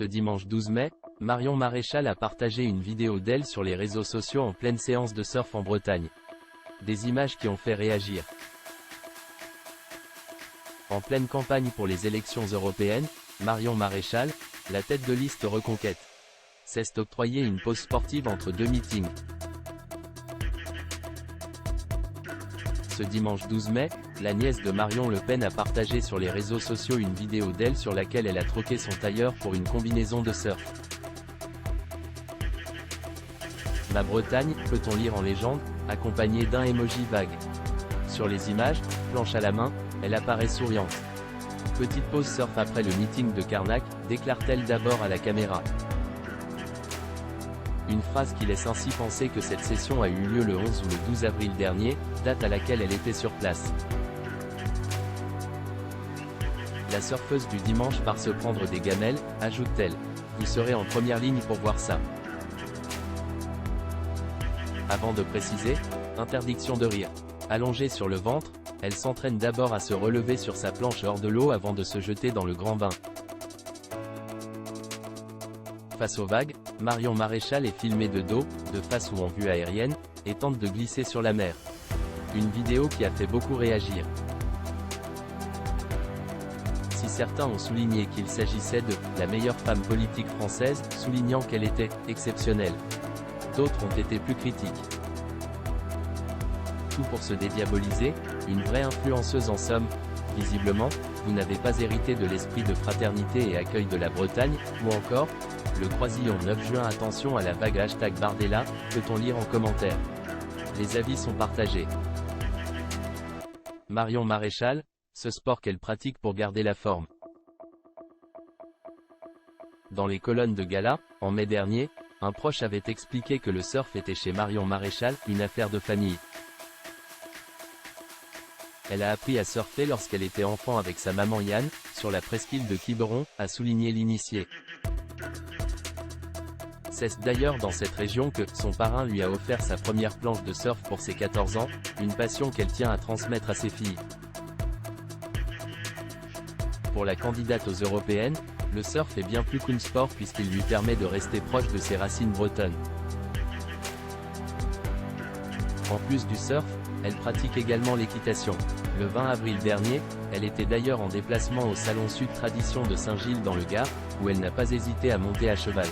Ce dimanche 12 mai, Marion Maréchal a partagé une vidéo d'elle sur les réseaux sociaux en pleine séance de surf en Bretagne. Des images qui ont fait réagir. En pleine campagne pour les élections européennes, Marion Maréchal, la tête de liste Reconquête, s'est octroyé une pause sportive entre deux meetings. Ce dimanche 12 mai, la nièce de Marion Le Pen a partagé sur les réseaux sociaux une vidéo d'elle sur laquelle elle a troqué son tailleur pour une combinaison de surf. Ma Bretagne, peut-on lire en légende, accompagnée d'un emoji vague. Sur les images, planche à la main, elle apparaît souriante. Petite pause surf après le meeting de Carnac, déclare-t-elle d'abord à la caméra. Une phrase qui laisse ainsi penser que cette session a eu lieu le 11 ou le 12 avril dernier, date à laquelle elle était sur place. La surfeuse du dimanche part se prendre des gamelles, ajoute-t-elle. Vous serez en première ligne pour voir ça. Avant de préciser, interdiction de rire. Allongée sur le ventre, elle s'entraîne d'abord à se relever sur sa planche hors de l'eau avant de se jeter dans le grand bain. Face aux vagues, Marion Maréchal est filmée de dos, de face ou en vue aérienne, et tente de glisser sur la mer. Une vidéo qui a fait beaucoup réagir. Si certains ont souligné qu'il s'agissait de « la meilleure femme politique française », soulignant qu'elle était « exceptionnelle », d'autres ont été plus critiques. Tout pour se dédiaboliser, une vraie influenceuse en somme. Visiblement, vous n'avez pas hérité de l'esprit de fraternité et accueil de la Bretagne, ou encore, le croisillon 9 juin. Attention à la vague #Bardella, peut-on lire en commentaire. Les avis sont partagés. Marion Maréchal, ce sport qu'elle pratique pour garder la forme. Dans les colonnes de gala, en mai dernier, un proche avait expliqué que le surf était chez Marion Maréchal, une affaire de famille. Elle a appris à surfer lorsqu'elle était enfant avec sa maman Yann, sur la presqu'île de Quiberon, a souligné l'initié. C'est d'ailleurs dans cette région que son parrain lui a offert sa première planche de surf pour ses 14 ans, une passion qu'elle tient à transmettre à ses filles. Pour la candidate aux européennes, le surf est bien plus qu'un sport puisqu'il lui permet de rester proche de ses racines bretonnes. En plus du surf, elle pratique également l'équitation. Le 20 avril dernier, elle était d'ailleurs en déplacement au Salon Sud Tradition de Saint-Gilles dans le Gard, où elle n'a pas hésité à monter à cheval.